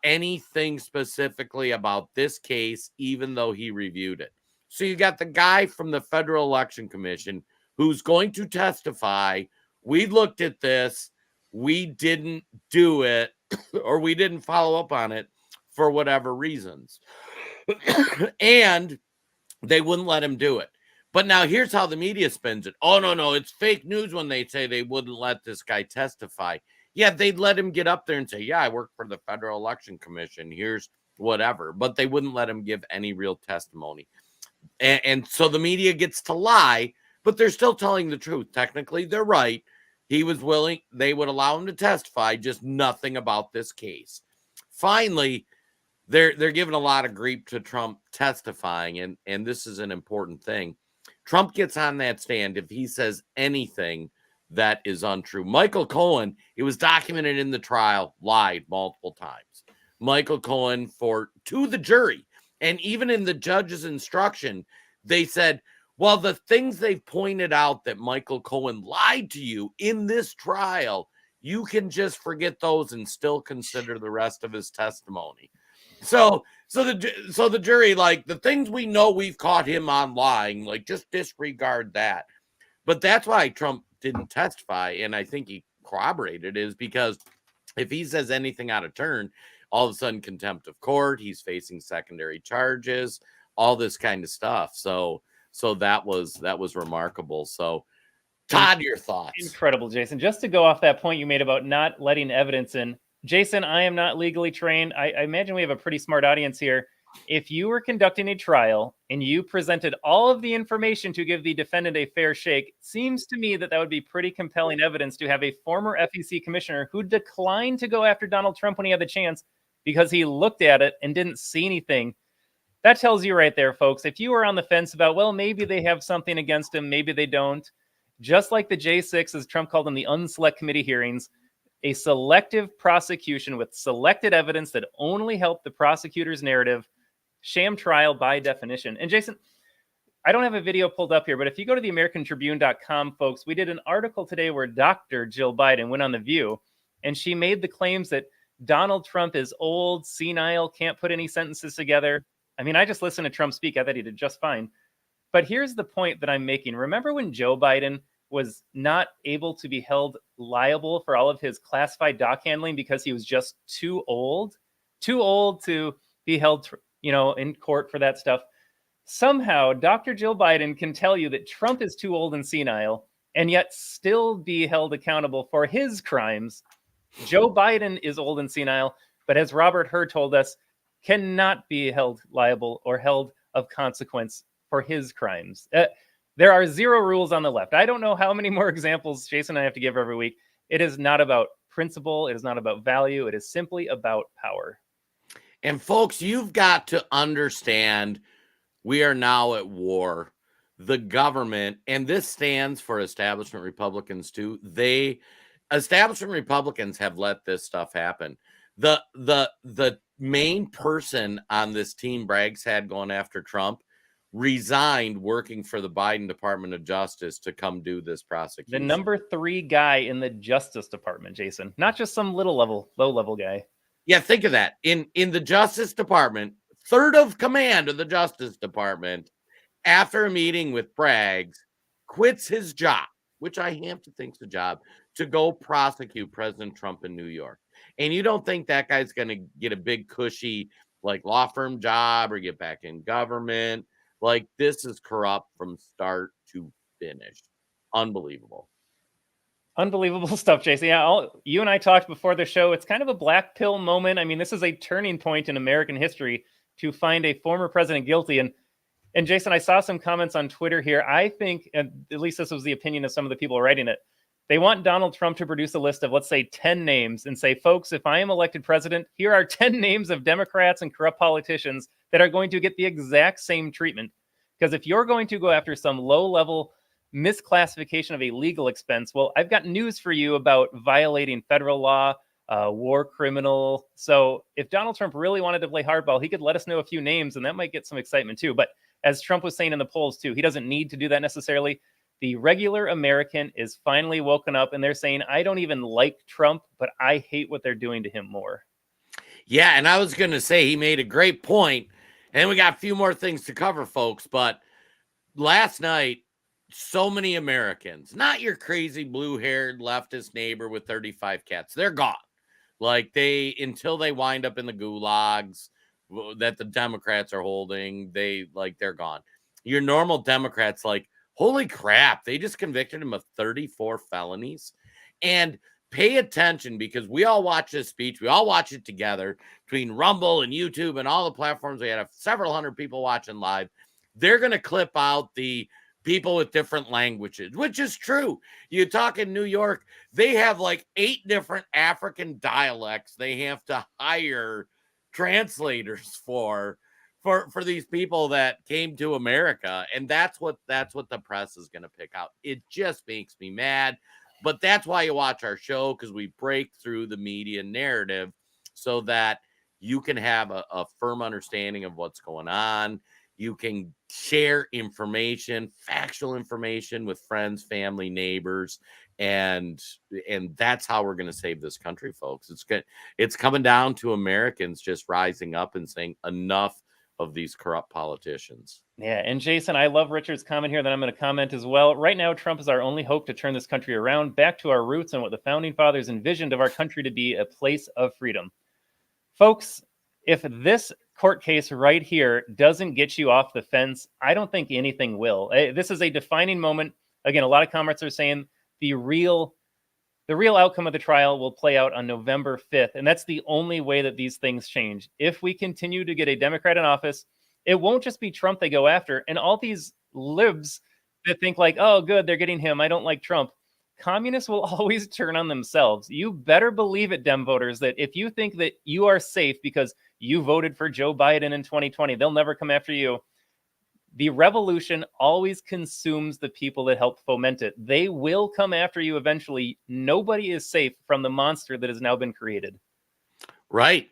anything specifically about this case, even though he reviewed it. So you got the guy from the Federal Election Commission who's going to testify. We looked at this. We didn't do it, or we didn't follow up on it for whatever reasons. And they wouldn't let him do it. But now here's how the media spins it. Oh, no, it's fake news when they say they wouldn't let this guy testify. Yeah, they'd let him get up there and say, yeah, I work for the Federal Election Commission. Here's whatever. But they wouldn't let him give any real testimony. And so the media gets to lie, but they're still telling the truth. Technically, they're right. He was willing. They would allow him to testify, just nothing about this case. Finally, they're giving a lot of grief to Trump testifying, and this is an important thing. Trump gets on that stand if he says anything that is untrue. Michael Cohen, it was documented in the trial, lied multiple times. Michael Cohen to the jury, and even in the judge's instruction, they said, well, the things they've pointed out that Michael Cohen lied to you in this trial, you can just forget those and still consider the rest of his testimony. So the jury, like, the things we know we've caught him on lying, like, just disregard that. But that's why Trump didn't testify, and I think he corroborated, is because if he says anything out of turn, all of a sudden contempt of court, he's facing secondary charges, all this kind of stuff. So So that was remarkable. So Todd, your thoughts? Incredible, Jason. Just to go off that point you made about not letting evidence in, Jason, I am not legally trained. I imagine we have a pretty smart audience here. If you were conducting a trial and you presented all of the information to give the defendant a fair shake, seems to me that would be pretty compelling evidence to have a former FEC commissioner who declined to go after Donald Trump when he had the chance because he looked at it and didn't see anything. That tells you right there, folks. If you were on the fence about, well, maybe they have something against him, maybe they don't, just like the J6, as Trump called them, the unselect committee hearings, a selective prosecution with selected evidence that only helped the prosecutor's narrative, sham trial by definition. And Jason, I don't have a video pulled up here, but if you go to the AmericanTribune.com, folks, we did an article today where Dr. Jill Biden went on The View, and she made the claims that Donald Trump is old, senile, can't put any sentences together. I mean, I just listened to Trump speak. I thought he did just fine. But here's the point that I'm making. Remember when Joe Biden was not able to be held liable for all of his classified doc handling because he was just too old to be held, in court for that stuff? Somehow, Dr. Jill Biden can tell you that Trump is too old and senile and yet still be held accountable for his crimes. Joe Biden is old and senile, but as Robert Hur told us, cannot be held liable or held of consequence for his crimes. There are zero rules on the left. I don't know how many more examples Jason and I have to give every week. It is not about principle. It is not about value. It is simply about power. And folks, you've got to understand we are now at war. The government, and this stands for establishment Republicans too, establishment Republicans have let this stuff happen. The main person on this team Bragg's had going after Trump resigned working for the Biden Department of Justice to come do this prosecution. The number 3 guy in the Justice Department, Jason, not just some low level guy. Yeah, think of that. In the Justice Department, third of command of the Justice Department, after a meeting with Bragg's, quits his job, which I have to think's a job, to go prosecute President Trump in New York. And you don't think that guy's going to get a big cushy law firm job or get back in government? This is corrupt from start to finish. Unbelievable. Unbelievable stuff, Jason. Yeah, you and I talked before the show. It's kind of a black pill moment. I mean, this is a turning point in American history to find a former president guilty. And Jason, I saw some comments on Twitter here. I think, and at least this was the opinion of some of the people writing it, they want Donald Trump to produce a list of, let's say, 10 names and say, folks, if I am elected president, here are 10 names of Democrats and corrupt politicians that are going to get the exact same treatment. Because if you're going to go after some low-level misclassification of a legal expense, well, I've got news for you about violating federal law, war criminal. So if Donald Trump really wanted to play hardball, he could let us know a few names, and that might get some excitement too. But as Trump was saying in the polls too, he doesn't need to do that necessarily. The regular American is finally woken up, and they're saying, I don't even like Trump, but I hate what they're doing to him more. Yeah, and I was going to say he made a great point, and we got a few more things to cover, folks. But last night, so many Americans, not your crazy blue-haired leftist neighbor with 35 cats, they're gone. Until they wind up in the gulags that the Democrats are holding, they're gone. Your normal Democrats, holy crap, they just convicted him of 34 felonies. And pay attention, because we all watch this speech. We all watch it together between Rumble and YouTube and all the platforms. We had several hundred people watching live. They're going to clip out the people with different languages, which is true. You talk in New York, they have 8 different African dialects they have to hire translators for these people that came to America. And that's what the press is going to pick out. It just makes me mad. But that's why you watch our show, because we break through the media narrative so that you can have a firm understanding of what's going on. You can share information, factual information with friends, family, neighbors, and that's how we're going to save this country, folks. It's coming down to Americans just rising up and saying enough of these corrupt politicians. Yeah, and Jason, I love Richard's comment here that I'm going to comment as well. Right now, Trump is our only hope to turn this country around back to our roots and what the founding fathers envisioned of our country to be a place of freedom. Folks, if this court case right here doesn't get you off the fence, I don't think anything will. This is a defining moment. Again, a lot of comments are saying the real outcome of the trial will play out on November 5th. And that's the only way that these things change. If we continue to get a Democrat in office, it won't just be Trump they go after. And all these libs that think like, oh, good, they're getting him, I don't like Trump. Communists will always turn on themselves. You better believe it, Dem voters, that if you think that you are safe because you voted for Joe Biden in 2020, they'll never come after you. The revolution always consumes the people that help foment it. They will come after you eventually. Nobody is safe from the monster that has now been created. Right.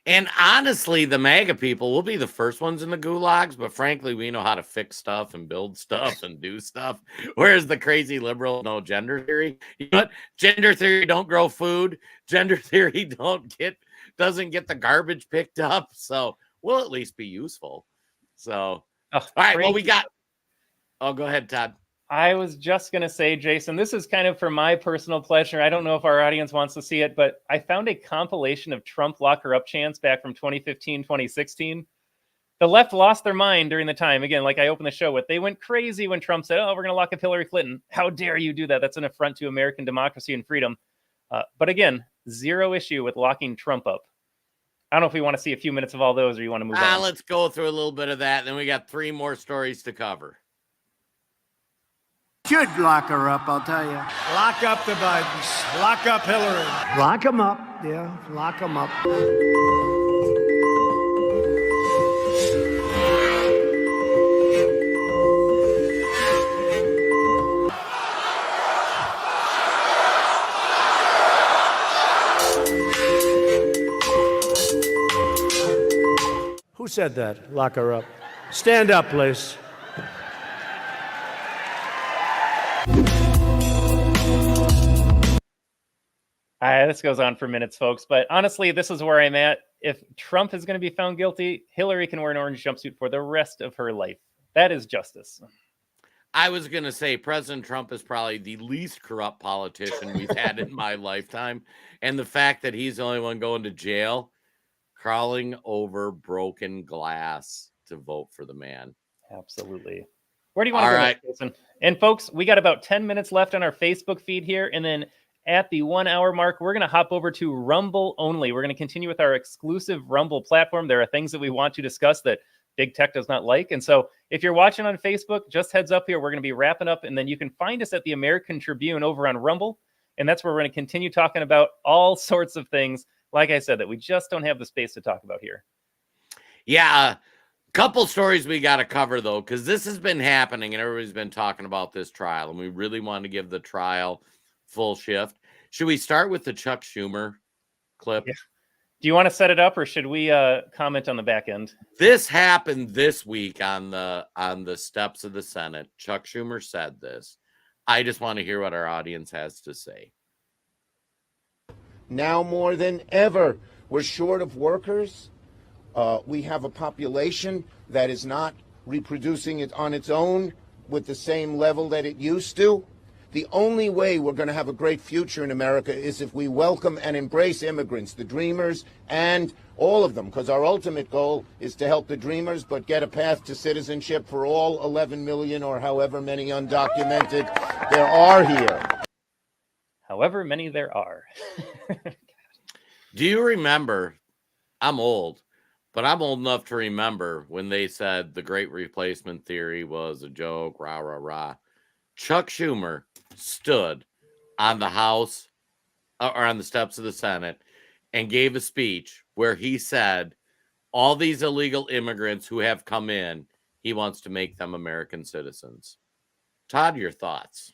And honestly, the MAGA people will be the first ones in the gulags, but frankly, we know how to fix stuff and build stuff and do stuff. Whereas the crazy liberal, no gender theory. You know what? Gender theory don't grow food. Gender theory doesn't get the garbage picked up. So we'll at least be useful. So all right, well, we got. Oh, go ahead, Todd. I was just going to say, Jason, this is kind of for my personal pleasure. I don't know if our audience wants to see it, but I found a compilation of Trump lock her up chants back from 2015, 2016. The left lost their mind during the time. Again, like I opened the show with, they went crazy when Trump said, oh, we're going to lock up Hillary Clinton. How dare you do that? That's an affront to American democracy and freedom. But again, zero issue with locking Trump up. I don't know if we want to see a few minutes of all those or you want to move on. Let's go through a little bit of that. Then we got 3 more stories to cover. Should lock her up, I'll tell you. Lock up the Bidens. Lock up Hillary. Lock them up. Yeah, lock them up. Who said that? Lock her up. Stand up, please. This goes on for minutes, folks. But honestly, this is where I'm at. If Trump is going to be found guilty, Hillary can wear an orange jumpsuit for the rest of her life. That is justice. I was going to say President Trump is probably the least corrupt politician we've had in my lifetime. And the fact that he's the only one going to jail, crawling over broken glass to vote for the man. Absolutely. Where do you want to go next, Jason? And folks, we got about 10 minutes left on our Facebook feed here. And then at the 1 hour mark, we're going to hop over to Rumble only. We're going to continue with our exclusive Rumble platform. There are things that we want to discuss that big tech does not like. And so if you're watching on Facebook, just heads up here, we're going to be wrapping up. And then you can find us at the American Tribune over on Rumble. And that's where we're going to continue talking about all sorts of things, like I said, that we just don't have the space to talk about here. Yeah, couple stories we got to cover, though, because this has been happening and everybody's been talking about this trial. And we really want to give the trial full shift. Should we start with the Chuck Schumer clip? Yeah. Do you want to set it up or should we comment on the back end? This happened this week on the steps of the Senate. Chuck Schumer said this. I just want to hear what our audience has to say. Now more than ever, we're short of workers. We have a population that is not reproducing it on its own with the same level that it used to. The only way we're going to have a great future in America is if we welcome and embrace immigrants, the dreamers, and all of them, because our ultimate goal is to help the dreamers, but get a path to citizenship for all 11 million or however many undocumented there are here. However many there are. Do you remember, I'm old, but I'm old enough to remember when they said the great replacement theory was a joke, rah, rah, rah. Chuck Schumer stood on the House or on the steps of the Senate and gave a speech where he said all these illegal immigrants who have come in, he wants to make them American citizens. Todd, your thoughts?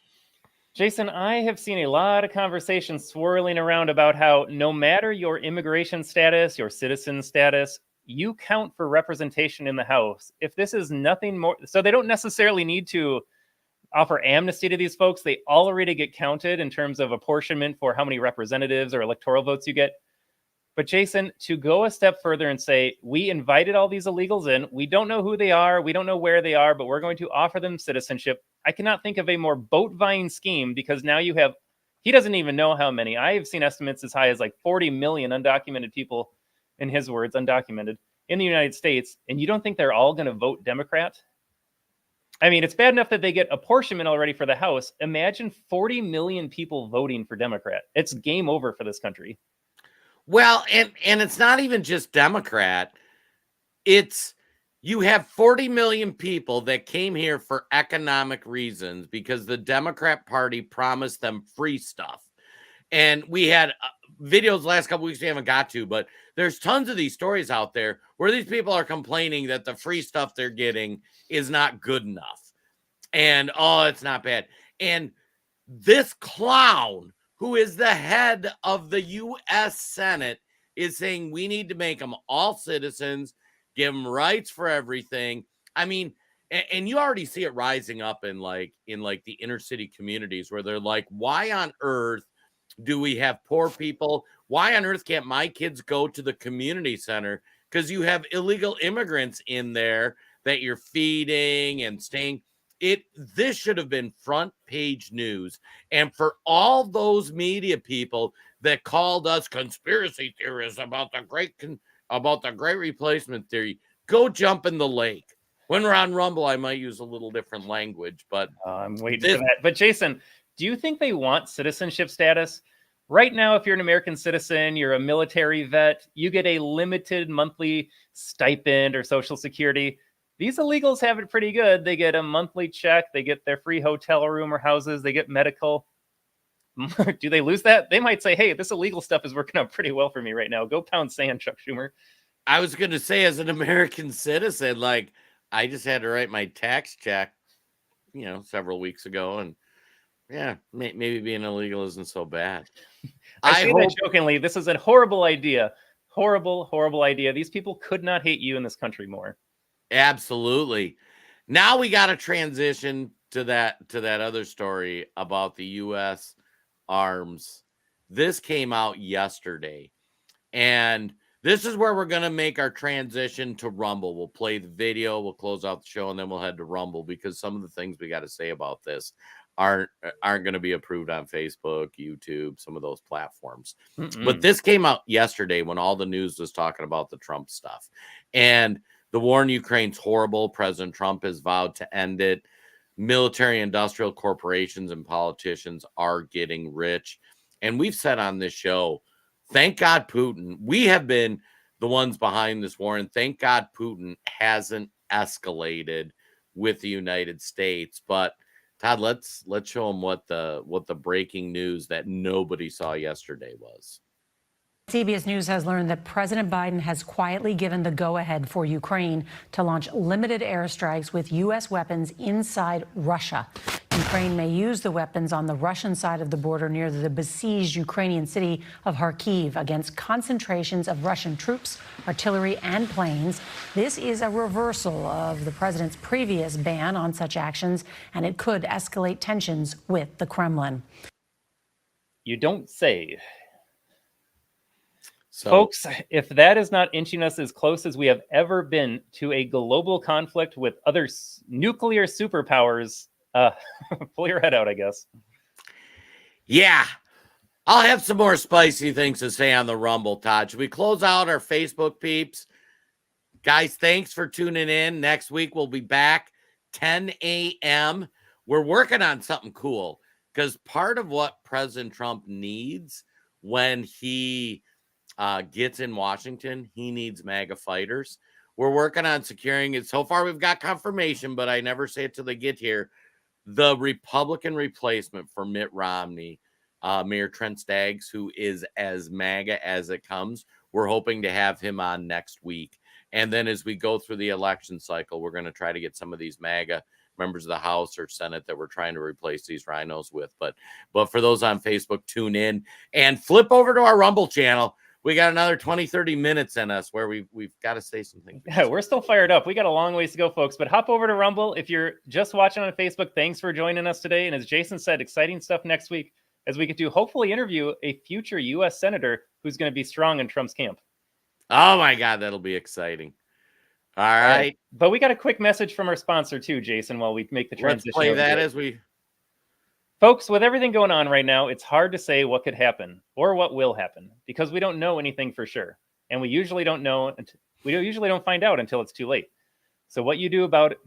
Jason, I have seen a lot of conversations swirling around about how no matter your immigration status, your citizen status, you count for representation in the House. If this is nothing more, so they don't necessarily need to offer amnesty to these folks. They already get counted in terms of apportionment for how many representatives or electoral votes you get. But Jason, to go a step further and say, we invited all these illegals in, we don't know who they are, we don't know where they are, but we're going to offer them citizenship. I cannot think of a more boat-vying scheme because now you have, he doesn't even know how many. I have seen estimates as high as like 40 million undocumented people, in his words, undocumented. in the United States, and you don't think they're all going to vote Democrat? I mean, it's bad enough that they get apportionment already for the House. Imagine 40 million people voting for Democrat. It's game over for this country. Well, and it's not even just Democrat. It's you have 40 million people that came here for economic reasons because the Democrat Party promised them free stuff. And we had videos last couple weeks we haven't got to, but there's tons of these stories out there where these people are complaining that the free stuff they're getting is not good enough. And, oh, it's not bad. And this clown who is the head of the U.S. Senate is saying we need to make them all citizens, give them rights for everything. I mean, and you already see it rising up in the inner city communities where they're like, why on earth do we have poor people? Why on earth can't my kids go to the community center? Because you have illegal immigrants in there that you're feeding and staying. This should have been front page news. And for all those media people that called us conspiracy theorists about the great replacement theory, go jump in the lake. When we're on Rumble, I might use a little different language, but I'm waiting for that. But Jason, do you think they want citizenship status? Right now, if you're an American citizen, you're a military vet, you get a limited monthly stipend or Social Security. These illegals have it pretty good. They get a monthly check. They get their free hotel room or houses. They get medical. Do they lose that? They might say, hey, this illegal stuff is working out pretty well for me right now. Go pound sand, Chuck Schumer. I was going to say, as an American citizen, like, I just had to write my tax check, several weeks ago. And yeah, maybe being illegal isn't so bad. I say that jokingly. This is a horrible idea. Horrible, horrible idea. These people could not hate you in this country more. Absolutely. Now we got to transition to that other story about the U.S. arms. This came out yesterday, and this is where we're going to make our transition to Rumble. We'll play the video, we'll close out the show, and then we'll head to Rumble because some of the things we got to say about this aren't going to be approved on Facebook, YouTube, some of those platforms. But this came out yesterday when all the news was talking about the Trump stuff. And the war in Ukraine's horrible. President Trump has vowed to end it. Military industrial corporations and politicians are getting rich. And we've said on this show, thank God Putin. We have been the ones behind this war, and thank God Putin hasn't escalated with the United States. But Todd, let's show them what the breaking news that nobody saw yesterday was. CBS News has learned that President Biden has quietly given the go-ahead for Ukraine to launch limited airstrikes with U.S. weapons inside Russia. Ukraine may use the weapons on the Russian side of the border near the besieged Ukrainian city of Kharkiv against concentrations of Russian troops, artillery, and planes. This is a reversal of the president's previous ban on such actions, and it could escalate tensions with the Kremlin. You don't say. So, folks, if that is not inching us as close as we have ever been to a global conflict with other nuclear superpowers, pull your head out, I guess. Yeah. I'll have some more spicy things to say on the Rumble, Todd. Should we close out our Facebook peeps? Guys, thanks for tuning in. Next week, we'll be back 10 a.m. We're working on something cool because part of what President Trump needs when he gets in Washington, he needs MAGA fighters. We're working on securing it. So far, we've got confirmation, but I never say it till they get here. The Republican replacement for Mitt Romney, Mayor Trent Staggs, who is as MAGA as it comes. We're hoping to have him on next week. And then as we go through the election cycle, we're going to try to get some of these MAGA members of the House or Senate that we're trying to replace these rhinos with. But for those on Facebook, tune in and flip over to our Rumble channel. We got another 20, 30 minutes in us where we've got to say something. Yeah, we're still fired up. We got a long ways to go, folks, but hop over to Rumble. If you're just watching on Facebook, thanks for joining us today. And as Jason said, exciting stuff next week as we get to hopefully interview a future U.S. Senator who's going to be strong in Trump's camp. Oh, my God, that'll be exciting. All right. But we got a quick message from our sponsor, too, Jason, while we make the transition. Let's play that as we... Folks, with everything going on right now, it's hard to say what could happen or what will happen because we don't know anything for sure. And we usually don't know We usually don't find out until it's too late. So what you do about it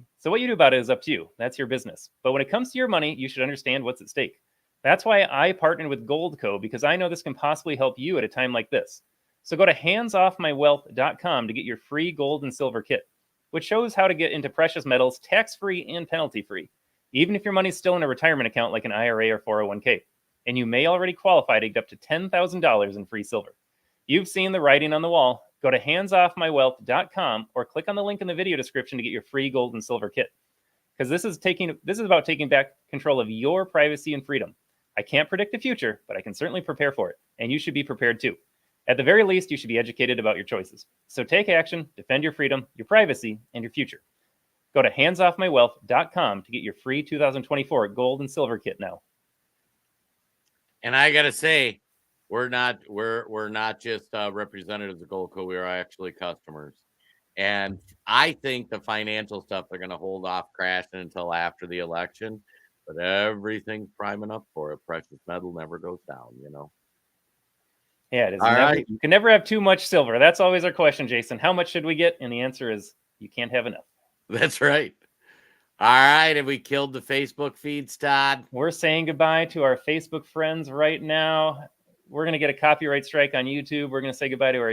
is up to you. That's your business. But when it comes to your money, you should understand what's at stake. That's why I partnered with Goldco, because I know this can possibly help you at a time like this. So go to handsoffmywealth.com to get your free gold and silver kit, which shows how to get into precious metals tax-free and penalty-free, even if your money's still in a retirement account like an IRA or 401k. And you may already qualify to get up to $10,000 in free silver. You've seen the writing on the wall. Go to handsoffmywealth.com or click on the link in the video description to get your free gold and silver kit. Because this is about taking back control of your privacy and freedom. I can't predict the future, but I can certainly prepare for it. And you should be prepared too. At the very least, you should be educated about your choices. So take action, defend your freedom, your privacy, and your future. Go to handsoffmywealth.com to get your free 2024 gold and silver kit now. And I gotta say, we're not just representatives of Goldco. We are actually customers. And I think the financial stuff, they're going to hold off crashing until after the election. But everything's priming up for it. Precious metal never goes down, you know. Yeah, it is. All right. You can never have too much silver. That's always our question, Jason. How much should we get? And the answer is you can't have enough. That's right. All right. Have we killed the Facebook feeds, Todd? We're saying goodbye to our Facebook friends right now. We're going to get a copyright strike on YouTube. We're going to say goodbye to our